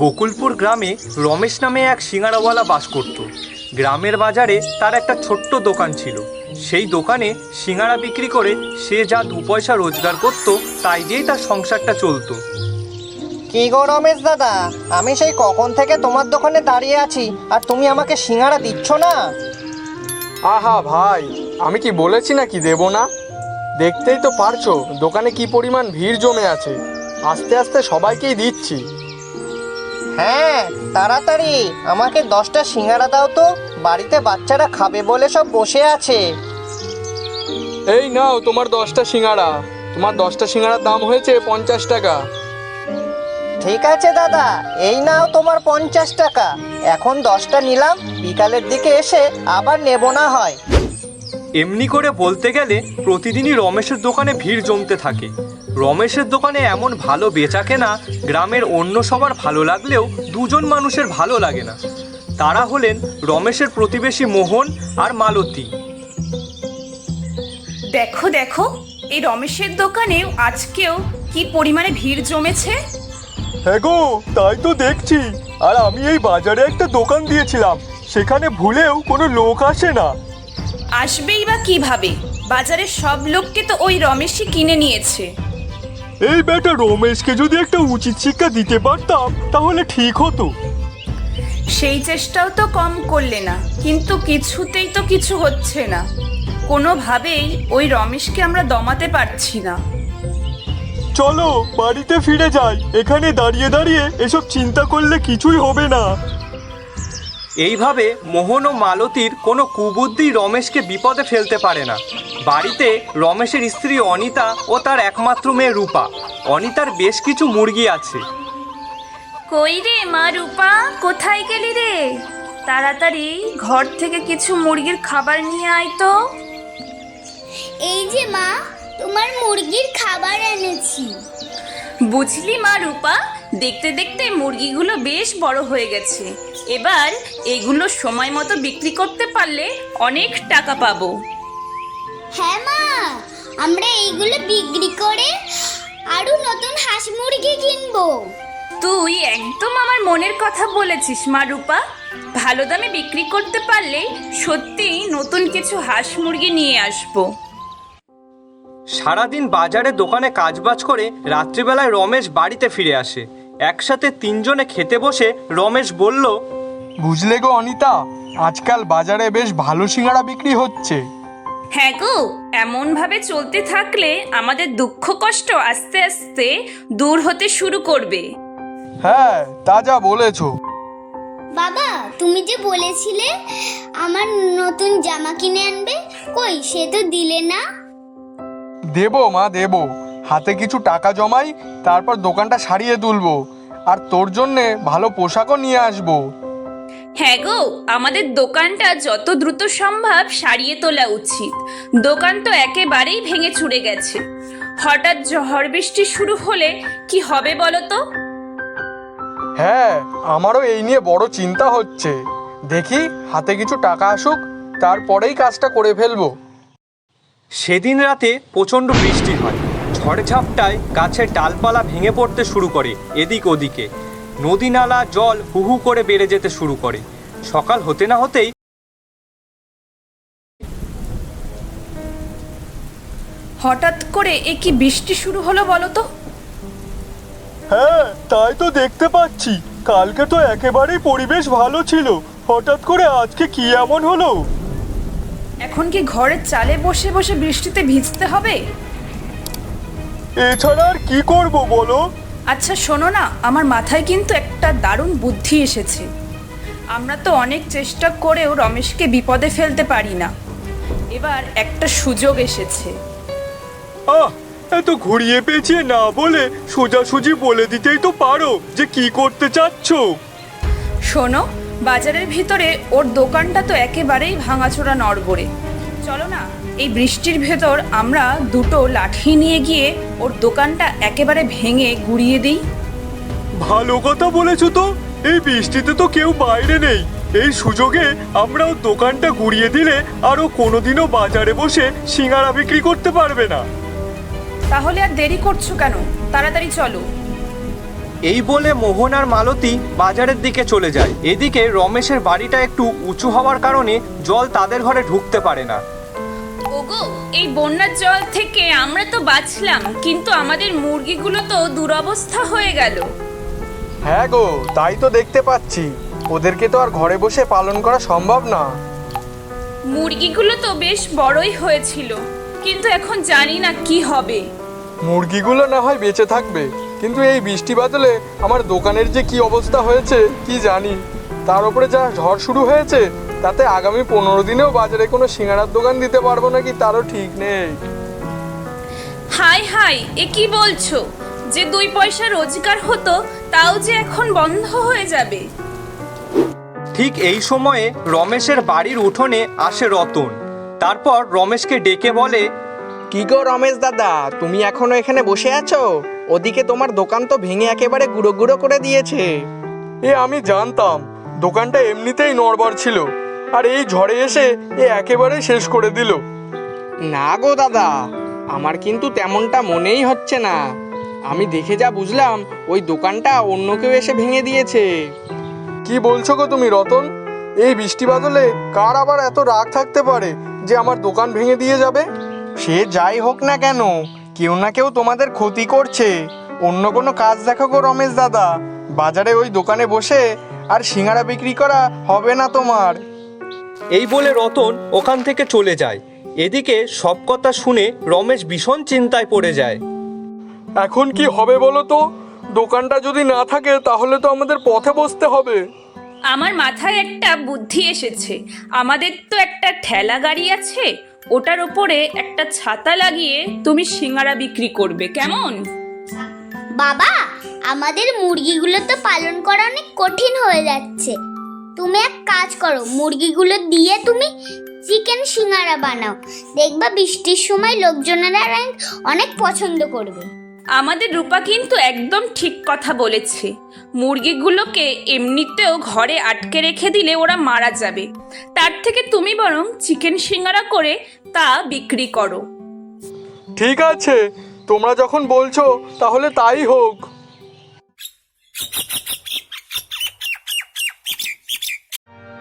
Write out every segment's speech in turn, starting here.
বকুলপুর গ্রামে রমেশ নামে এক সিঙাড়াওয়ালা বাস করত। গ্রামের বাজারে তার একটা ছোট্ট দোকান ছিল। সেই দোকানে সিঙাড়া বিক্রি করে সে যা 2 পয়সা রোজগার করত তাই দিয়েই তার সংসারটা চলতো। কি গো রমেশ দাদা, আমি সেই কখন থেকে তোমার দোকানে দাঁড়িয়ে আছি আর তুমি আমাকে সিঙাড়া দিচ্ছ না। আহা ভাই, আমি কি বলেছি না কি দেব না? দেখতেই তো পারছো দোকানে কি পরিমাণ ভিড় জমে আছে। আস্তে আস্তে সবাইকেই দিচ্ছি। হ্যাঁ, তাড়াতাড়ি আমাকে 10টা সিঙাড়া দাও তো, বাড়িতে বাচ্চারা খাবে বলে সব বসে আছে। এই নাও তোমার 10টা সিঙাড়া। তোমার 10টা সিঙাড়ার দাম হয়েছে 50 টাকা। ঠিক আছে দাদা, এই নাও তোমার 50 টাকা। এখন 10টা নিলাম, বিকালের দিকে এসে আবার নেব না হয়। এমনি করে বলতে গেলে প্রতিদিনই রমেশের দোকানে ভিড় জমতে থাকে। রমেশের দোকানে এমন ভালো বেচাকেনা গ্রামের অন্য সবার ভালো লাগলেও 2জন মানুষের ভালো লাগে না। তারা হলেন রমেশের প্রতিবেশী মোহন আর মালতী। দেখো দেখো, এই রমেশের দোকানেও আজকেও কি পরিমাণে ভিড় জমেছে। হ্যাঁ গো, তাই তো দেখছি। আর আমি এই বাজারে একটা দোকান দিয়েছিলাম, সেখানে ভুলেও কোনো লোক আসে না। আসবেই বা কিভাবে? বাজারের সব লোককে তো ওই রমেশই কিনে নিয়েছে। এই বেটা রমেশকে যদি একটা উচিত শিক্ষা দিতে পারতাম তাহলে ঠিক হতো। সেই চেষ্টাও তো কম করলে না, কিন্তু কিছুতেই তো কিছু হচ্ছে না। কোনোভাবেই ওই রমেশকে আমরা দমাতে পারছি না। চলো বাড়িতে ফিরে যাই, এখানে দাঁড়িয়ে দাঁড়িয়ে এসব চিন্তা করলে কিছুই হবে না। এইভাবে মোহন ও মালতীর কোনো কুবুদ্ধি রমেশকে বিপদে ফেলতে পারে না। বাড়িতে রমেশের স্ত্রী অনিতা ও তার একমাত্র মেয়ে রূপা। অনিতার বেশ কিছু মুরগি আছে। কই রে মা রূপা, কোথায় গেলি রে? তাড়াতাড়ি ঘর থেকে কিছু মুরগির খাবার নিয়ে আয় তো। এই যে মা, তোমার মুরগির খাবার এনেছি। বুঝলি মা রূপা, দেখতে দেখতে মুরগিগুলো বেশ বড় হয়ে গেছে। এবার এগুলো সময় মতো বিক্রি করতে পারলে অনেক টাকা পাবো। হ্যাঁ মা, আমরা এইগুলো বিক্রি করে আরো নতুন হাঁস মুরগি কিনবো। তুই একদম আমার মনের কথা বলেছিস মা রূপা। ভালো দামে বিক্রি করতে পারলে সত্যি নতুন কিছু হাঁস মুরগি নিয়ে আসবো। সারাদিন বাজারে দোকানে কাজবাজ করে রাত্রিবেলায় রমেশ বাড়িতে ফিরে আসে। একসাথে 3জনে খেতে বসে রমেশ বলল, বুঝলে গো অনিতা, আজকাল বাজারে বেশ ভালো সিঙাড়া বিক্রি হচ্ছে। হ্যাঁ গো, এমন ভাবে চলতে থাকলে আমাদের দুঃখ কষ্ট আস্তে আস্তে দূর হতে শুরু করবে। হ্যাঁ, তা যা বলেছো। বাবা, তুমি যে বলেছিলে আমার নতুন জামা কিনে আনবে, কই সে তো দিলে না। দেবো মা, দেবো। হাতে কিছু টাকা জমাই, তারপর দোকানটা সারিয়ে তুলবো। আর তোর জন্যে ভালো পোশাকও নিয়ে আসবো। হ্যাঁ গো, আমাদের দোকানটা যত দ্রুত সম্ভব সারিয়ে তোলা উচিত। দোকান তো একেবারেই ভেঙে চুরে গেছে। হঠাৎ ঝড় বৃষ্টি শুরু হলে কি হবে বলো তো? হ্যাঁ, আমারও এই নিয়ে বড় চিন্তা হচ্ছে। দেখি হাতে কিছু টাকা আসুক, তারপরেই কাজটা করে ফেলবো। সেদিন রাতে প্রচণ্ড বৃষ্টি হয়। ঝড়ঝাপটায় গাছের ডালপালা ভেঙে পড়তে শুরু করে এদিক ওদিকে। নদী নালা জল হু হু করে বেড়ে যেতে শুরু করে। সকাল হতে না হতেই হঠাৎ করে এ কি বৃষ্টি শুরু হলো বলো তো? হ্যাঁ, তাই তো দেখতে পাচ্ছি। কালকে তো একেবারেই পরিবেশ ভালো ছিল, হঠাৎ করে আজকে কি এমন হলো? এখন কি ঘরের চালে বসে বসে বৃষ্টিতে ভিজতে হবে? এছাড়া আর কি করব বলো? আচ্ছা শোনো না, আমার মাথায় কিন্তু একটা দারুণ বুদ্ধি এসেছে। আমরা তো অনেক চেষ্টা করেও রমেশকে বিপদে ফেলতে পারি না। এবার একটা সুযোগ এসেছে। আহ, এত ঘুরিয়ে পেঁচিয়ে না বলে সোজাসুজি বলে দিতেই তো পারো যে কি করতে চাচ্ছ। শোনো, বাজারের ভিতরে ওর দোকানটা তো একেবারেই ভাঙাচোরা নড়বড়ে। চলো না, এই বৃষ্টির ভেতর আমরা 2টো লাঠি নিয়ে গিয়ে ওর দোকানটা একেবারে ভেঙে গুড়িয়ে দিই। ভালো কথা বলেছো তো। এই বৃষ্টিতে তো কেউ বাইরে নেই। এই সুযোগে আমরাও দোকানটা গুড়িয়ে দিলে আরো কোনোদিনও বাজারে বসে সিঙাড়া বিক্রি করতে পারবে না। তাহলে আর দেরি করছো কেন? তাড়াতাড়ি চলো। এই বলে মোহন আর মালতী বাজারের দিকে চলে যায়। এদিকে রমেশের বাড়িটা একটু উঁচু হওয়ার কারণে জল তাদের ঘরে ঢুকতে পারে না। ওগো, এই বন্যার জল থেকে আমরা তো বাঁচলাম, কিন্তু আমাদের মুরগিগুলো তো দুরবস্থা হয়ে গেল। হ্যাঁ গো, তাই তো দেখতে পাচ্ছি। ওদেরকে তো আর ঘরে বসে পালন করা সম্ভব না। মুরগিগুলো তো বেশ বড়ই হয়েছিল, কিন্তু এখন জানি না কি হবে। মুরগিগুলো না হয় বেঁচে থাকবে, কিন্তু এই বৃষ্টি বাদলে আমার দোকানের যে কি অবস্থা হয়েছে কি জানি। তার উপরে যা ঝড় শুরু হয়েছে, তাতে আগামী 15 দিনেও বাজারে কোনো সিঙ্গারার দোকান দিতে পারবো নাকি তারও ঠিক নেই। হাই হাই, এ কি বলছো? যে 2 পয়সা রোজগার হতো তাও যে এখন বন্ধ হয়ে যাবে। ঠিক এই সময়ে রমেশের বাড়ির উঠোনে আসে রতন। তারপর রমেশকে ডেকে বলে, কি গো রমেশ দাদা, তুমি এখনো এখানে বসে আছো? ওদিকে তোমার দোকান তো ভেঙে একেবারে গুঁড়ো গুঁড়ো করে দিয়েছে। এ আমি জানতাম, দোকানটা এমনিতেই নড়বড় ছিল, আর এই ঝড়ে এসে এ একেবারে শেষ করে দিল। না গো দাদা, আমার কিন্তু তেমনটা মনেই হচ্ছে না। আমি দেখে যা বুঝলাম, ওই দোকানটা অন্য কেউ এসে ভেঙে দিয়েছে। কি বলছো গো তুমি রতন? এই বৃষ্টি বাদলে কার আবার এত রাগ থাকতে পারে যে আমার দোকান ভেঙে দিয়ে যাবে? সে যাই হোক না কেন, কেউ না কেউ তোমাদের ক্ষতি করছে। অন্য কোনো কাজ দেখো গো রমেশ দাদা, বাজারে ওই দোকানে বসে আর সিঙ্গারা বিক্রি করা হবে না তোমার। এই বলে রতন ওখান থেকে চলে যায়। এদিকে সব কথা শুনে রমেশ ভীষণ চিন্তায় পড়ে যায়। এখন কি হবে বলো তো? দোকানটা যদি না থাকে তাহলে তো আমাদের পথে বসতে হবে। আমার মাথায় একটা বুদ্ধি এসেছে। আমাদের তো একটা ঠেলা গাড়ি আছে, ওটার উপরে একটা ছাতা লাগিয়ে তুমি সিঙ্গারা বিক্রি করবে, কেমন? বাবা, আমাদের মুরগিগুলো তো পালন করা অনেক কঠিন হয়ে যাচ্ছে। তুমি এক কাজ করো, মুরগিগুলো দিয়ে তুমি চিকেন সিঙ্গারা বানাও। দেখবা বৃষ্টির সময় লোকজনেরা অনেক পছন্দ করবে। আমাদের রূপা কিন্তু একদম ঠিক কথা বলেছে। মুরগিগুলোকে এমনিতেও ঘরে আটকে রেখে দিলে ওরা মারা যাবে, তার থেকে তুমি বরং চিকেন সিঙ্গারা করে তা বিক্রি করো। ঠিক আছে, তোমরা যখন বলছো তাহলে তাই হোক।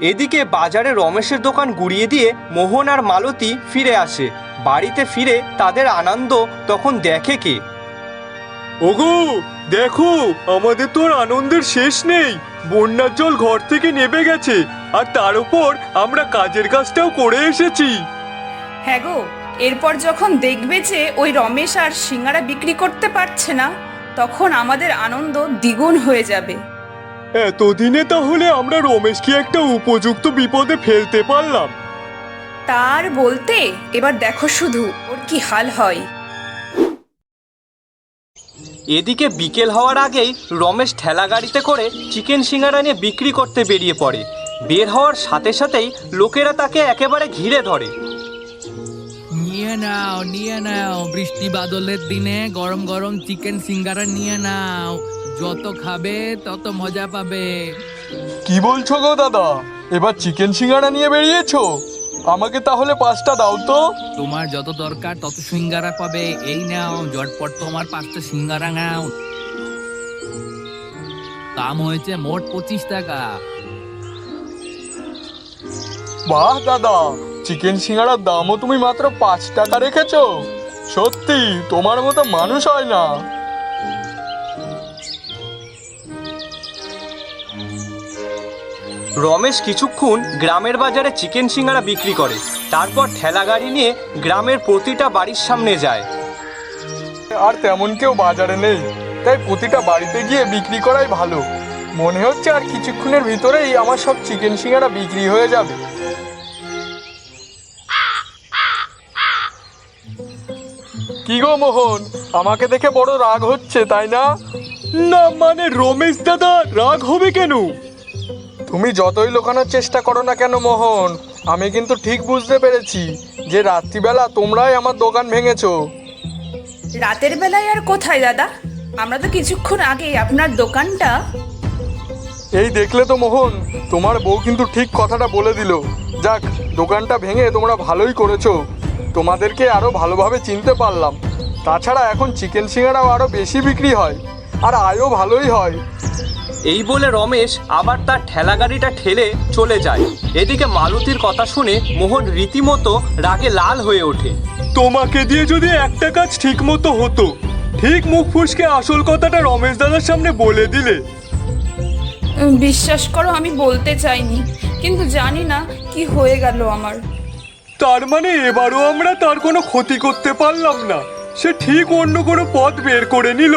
এদিকে বাজারে রমেশের দোকান গুড়িয়ে দিয়ে মোহন আর মালতী ফিরে আসে। বাড়িতে ফিরে তাদের আনন্দ তখন দেখে কে। ওগো দেখো, আমাদের তো আর আনন্দের শেষ নেই। বন্যার জল ঘর থেকে নেমে গেছে, আর তার উপর আমরা কাজের কাজটাও করে এসেছি। হ্যাঁ গো, এরপর যখন দেখবে যে ওই রমেশ আর সিঙ্গারা বিক্রি করতে পারছে না, তখন আমাদের আনন্দ দ্বিগুণ হয়ে যাবে। এতদিনে তাহলে আমরা রমেশকে একটা উপযুক্ত বিপদে ফেলতে পারলাম। তার বলতে এবার দেখো শুধু ওর কি হাল হয়। এদিকে বিকেল হওয়ার আগেই রমেশ ঠেলা গাড়িতে করে চিকেন সিঙ্গারা নিয়ে বিক্রি করতে বেরিয়ে পড়ে। বের হওয়ার সাথে সাথেই লোকেরা তাকে একেবারে ঘিরে ধরে। নিয়ে নাও, বৃষ্টি বাদলের দিনে গরম গরম চিকেন সিঙ্গারা নিয়ে নাও। যত খাবে তত মজা পাবে। কি বলছো গো দাদা, এবার চিকেন সিঙ্গারা নিয়ে বেরিয়েছো? আমাকে তাহলে 5টা দাও তো। তোমার যত দরকার তত সিঙ্গারা পাবে। এই নাও, ঝটপট তোমার 5টা সিঙ্গারা নাও। দাম হয়েছে মোট 25 টাকা। বাহ দাদা, চিকেন সিঙ্গারার দামও তুমি মাত্র 5 টাকা রেখেছো। সত্যি তোমার মতো মানুষ হয় না। রমেশ কিছুক্ষণ গ্রামের বাজারে চিকেন সিঙ্গারা বিক্রি করে, তারপর ঠেলা গাড়ি নিয়ে গ্রামের প্রতিটা বাড়ির সামনে যায়। আর তেমন কেউ বাজারে নেই, তাই প্রতিটা বাড়িতে গিয়ে বিক্রি করাই ভালো। মনে হচ্ছে আর কিছুক্ষণের ভিতরেই আমার সব চিকেন সিঙ্গারা বিক্রি হয়ে যাবে। কি গো মোহন, আমাকে দেখে বড় রাগ হচ্ছে তাই না? না মানে রমেশ দাদা, রাগ হবে কেন? তুমি যতই লুকানোর চেষ্টা করো না কেন মোহন, আমি কিন্তু ঠিক বুঝতে পেরেছি যে রাত্রিবেলা তোমরাই আমার দোকান ভেঙেছো। রাতের বেলায় আর কোথায় দাদা? আমরা তো কিছুক্ষণ আগে আপনার দোকানটা। এই দেখলে তো মোহন, তোমার বউ কিন্তু ঠিক কথাটা বলে দিল। যাক, দোকানটা ভেঙে তোমরা ভালোই করেছো। তোমাদেরকে আরও ভালোভাবে চিনতে পারলাম। তাছাড়া এখন চিকেন সিঙ্গারাও আরও বেশি বিক্রি হয়। আর আয়ও ভালোই হয়। এই বলে রমেশ আবার তার ঠেলা গাড়িটা ঠেলে চলে যায়। এদিকে মালতীর কথা শুনে মোহন রীতিমতো রাগে লাল হয়ে ওঠে। তোমাকে দিয়ে যদি একটা কাজ ঠিক মতো হতো, ঠিক মুখ ফুসকে আসল কথাটা রমেশ দাদার সামনে বলে দিলে। বিশ্বাস করো আমি বলতে চাইনি, কিন্তু জানি না কি হয়ে গেল আমার। তার মানে এবারও আমরা তার কোনো ক্ষতি করতে পারলাম না, সে ঠিক অন্য কোনো পথ বের করে নিল।